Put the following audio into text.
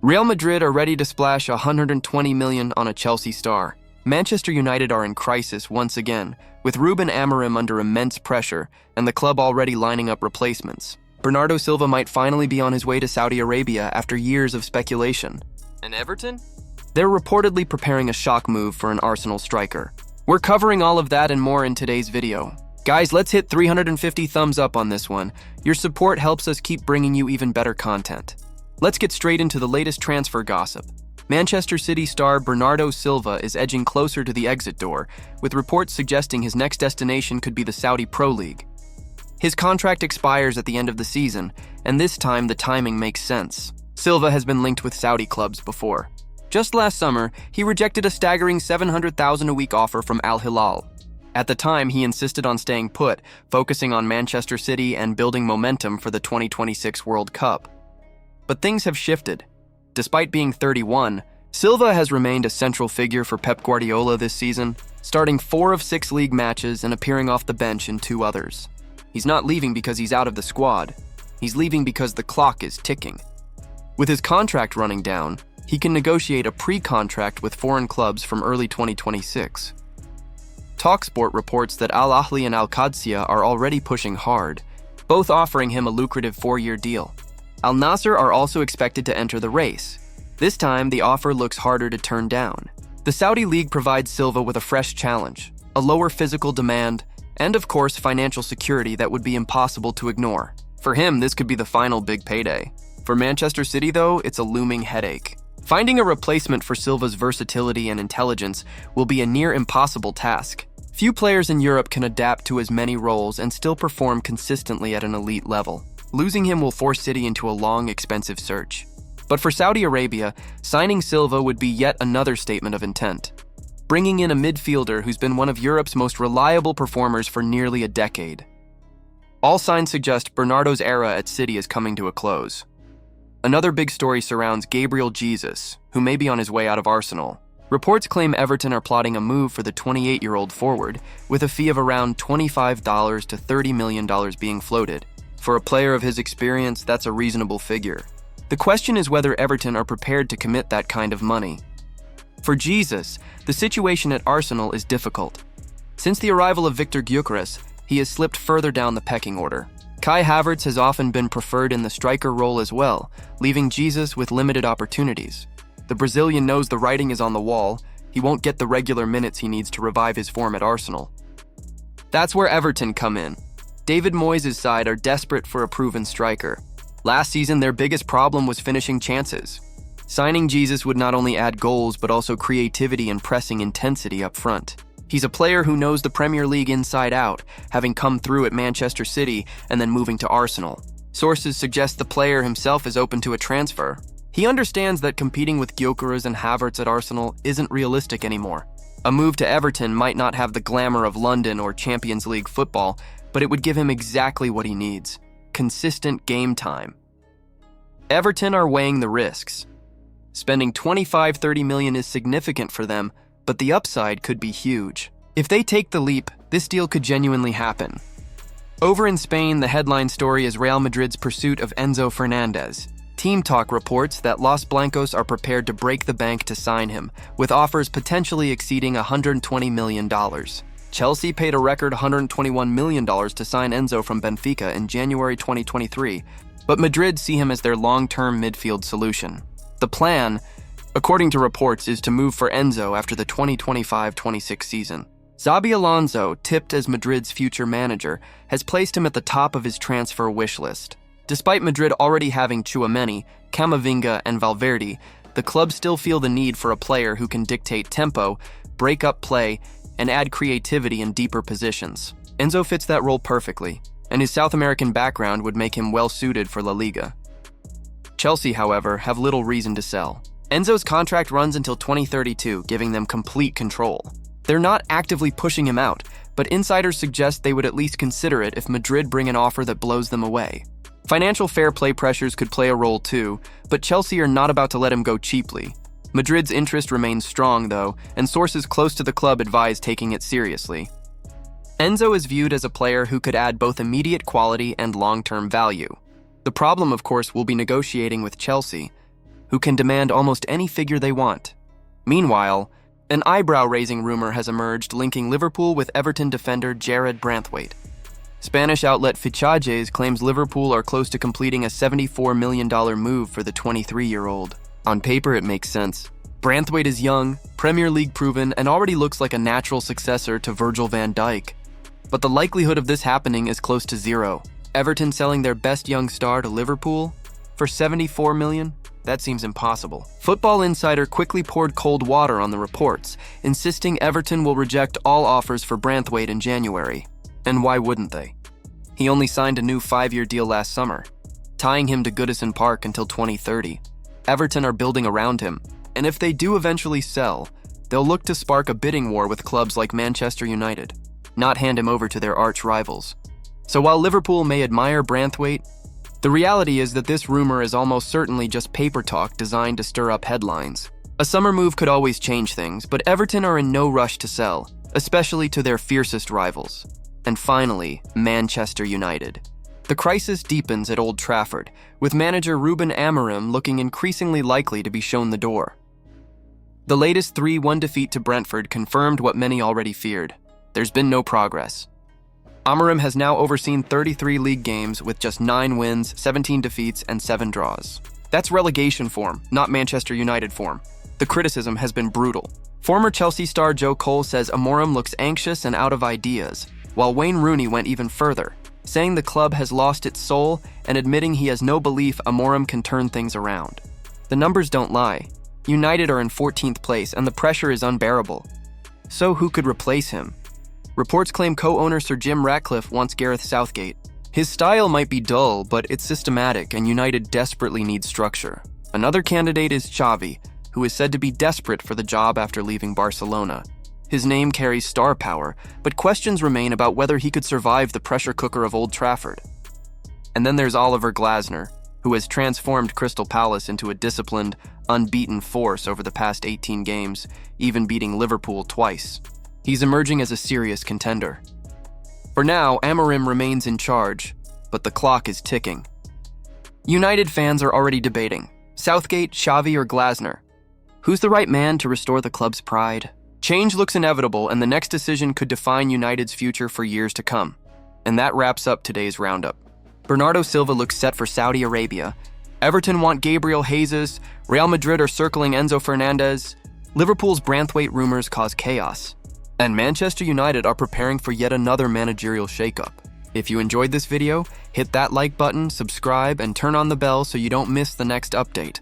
Real Madrid are ready to splash $120 million on a Chelsea star. Manchester United are in crisis once again, with Rúben Amorim under immense pressure and the club already lining up replacements. Bernardo Silva might finally be on his way to Saudi Arabia after years of speculation. And Everton? They're reportedly preparing a shock move for an Arsenal striker. We're covering all of that and more in today's video. Guys, let's hit 350 thumbs up on this one. Your support helps us keep bringing you even better content. Let's get straight into the latest transfer gossip. Manchester City star Bernardo Silva is edging closer to the exit door, with reports suggesting his next destination could be the Saudi Pro League. His contract expires at the end of the season, and this time the timing makes sense. Silva has been linked with Saudi clubs before. Just last summer, he rejected a staggering $700,000 a week offer from Al-Hilal. At the time, he insisted on staying put, focusing on Manchester City and building momentum for the 2026 World Cup. But things have shifted. Despite being 31, Silva has remained a central figure for Pep Guardiola this season, starting 4 of 6 league matches and appearing off the bench in 2 others. He's not leaving because he's out of the squad. He's leaving because the clock is ticking. With his contract running down, he can negotiate a pre-contract with foreign clubs from early 2026. TalkSport reports that Al-Ahly and Al-Qadsiya are already pushing hard, both offering him a lucrative 4-year deal. Al-Nassr are also expected to enter the race. This time, the offer looks harder to turn down. The Saudi League provides Silva with a fresh challenge, a lower physical demand, and of course, financial security that would be impossible to ignore. For him, this could be the final big payday. For Manchester City, though, it's a looming headache. Finding a replacement for Silva's versatility and intelligence will be a near impossible task. Few players in Europe can adapt to as many roles and still perform consistently at an elite level. Losing him will force City into a long, expensive search. But for Saudi Arabia, signing Silva would be yet another statement of intent. Bringing in a midfielder who's been one of Europe's most reliable performers for nearly a decade. All signs suggest Bernardo's era at City is coming to a close. Another big story surrounds Gabriel Jesus, who may be on his way out of Arsenal. Reports claim Everton are plotting a move for the 28-year-old forward, with a fee of around $25 to $30 million being floated. For a player of his experience, that's a reasonable figure. The question is whether Everton are prepared to commit that kind of money. For Jesus, the situation at Arsenal is difficult. Since the arrival of Victor Gyökeres, he has slipped further down the pecking order. Kai Havertz has often been preferred in the striker role as well, leaving Jesus with limited opportunities. The Brazilian knows the writing is on the wall. He won't get the regular minutes he needs to revive his form at Arsenal. That's where Everton come in. David Moyes' side are desperate for a proven striker. Last season, their biggest problem was finishing chances. Signing Jesus would not only add goals, but also creativity and pressing intensity up front. He's a player who knows the Premier League inside out, having come through at Manchester City and then moving to Arsenal. Sources suggest the player himself is open to a transfer. He understands that competing with Gyökeres and Havertz at Arsenal isn't realistic anymore. A move to Everton might not have the glamour of London or Champions League football, but it would give him exactly what he needs: consistent game time. Everton are weighing the risks. Spending $25–30 million is significant for them, but the upside could be huge. If they take the leap, this deal could genuinely happen. Over in Spain, the headline story is Real Madrid's pursuit of Enzo Fernandez. Team Talk reports that Los Blancos are prepared to break the bank to sign him, with offers potentially exceeding $120 million. Chelsea paid a record $121 million to sign Enzo from Benfica in January 2023, but Madrid see him as their long-term midfield solution. The plan, according to reports, is to move for Enzo after the 2025-26 season. Xabi Alonso, tipped as Madrid's future manager, has placed him at the top of his transfer wish list. Despite Madrid already having Tchouaméni, Camavinga, and Valverde, the club still feel the need for a player who can dictate tempo, break up play, and add creativity in deeper positions. Enzo fits that role perfectly, and his South American background would make him well-suited for La Liga. Chelsea, however, have little reason to sell. Enzo's contract runs until 2032, giving them complete control. They're not actively pushing him out, but insiders suggest they would at least consider it if Madrid bring an offer that blows them away. Financial fair play pressures could play a role too, but Chelsea are not about to let him go cheaply. Madrid's interest remains strong, though, and sources close to the club advise taking it seriously. Enzo is viewed as a player who could add both immediate quality and long-term value. The problem, of course, will be negotiating with Chelsea. who can demand almost any figure they want. Meanwhile, an eyebrow-raising rumor has emerged linking Liverpool with Everton defender Jared Branthwaite. Spanish outlet Fichajes claims Liverpool are close to completing a $74 million move for the 23-year-old. On paper, it makes sense. Branthwaite is young, Premier League proven, and already looks like a natural successor to Virgil van Dijk. But the likelihood of this happening is close to zero. Everton selling their best young star to Liverpool for $74 million? That seems impossible. Football Insider quickly poured cold water on the reports, insisting Everton will reject all offers for Branthwaite in January. And why wouldn't they? He only signed a new 5-year deal last summer, tying him to Goodison Park until 2030. Everton are building around him, and if they do eventually sell, they'll look to spark a bidding war with clubs like Manchester United, not hand him over to their arch rivals. So while Liverpool may admire Branthwaite, the reality is that this rumor is almost certainly just paper talk designed to stir up headlines. A summer move could always change things, but Everton are in no rush to sell, especially to their fiercest rivals. And finally, Manchester United. The crisis deepens at Old Trafford, with manager Rúben Amorim looking increasingly likely to be shown the door. The latest 3-1 defeat to Brentford confirmed what many already feared. There's been no progress. Amorim has now overseen 33 league games with just 9 wins, 17 defeats, and 7 draws. That's relegation form, not Manchester United form. The criticism has been brutal. Former Chelsea star Joe Cole says Amorim looks anxious and out of ideas, while Wayne Rooney went even further, saying the club has lost its soul and admitting he has no belief Amorim can turn things around. The numbers don't lie. United are in 14th place and the pressure is unbearable. So who could replace him? Reports claim co-owner Sir Jim Ratcliffe wants Gareth Southgate. His style might be dull, but it's systematic and United desperately needs structure. Another candidate is Xavi, who is said to be desperate for the job after leaving Barcelona. His name carries star power, but questions remain about whether he could survive the pressure cooker of Old Trafford. And then there's Oliver Glasner, who has transformed Crystal Palace into a disciplined, unbeaten force over the past 18 games, even beating Liverpool twice. He's emerging as a serious contender. For now, Amorim remains in charge, but the clock is ticking. United fans are already debating, Southgate, Xavi, or Glasner. Who's the right man to restore the club's pride? Change looks inevitable, and the next decision could define United's future for years to come. And that wraps up today's roundup. Bernardo Silva looks set for Saudi Arabia. Everton want Gabriel Jesus. Real Madrid are circling Enzo Fernandez. Liverpool's Branthwaite rumors cause chaos. And Manchester United are preparing for yet another managerial shakeup. If you enjoyed this video, hit that like button, subscribe, and turn on the bell so you don't miss the next update.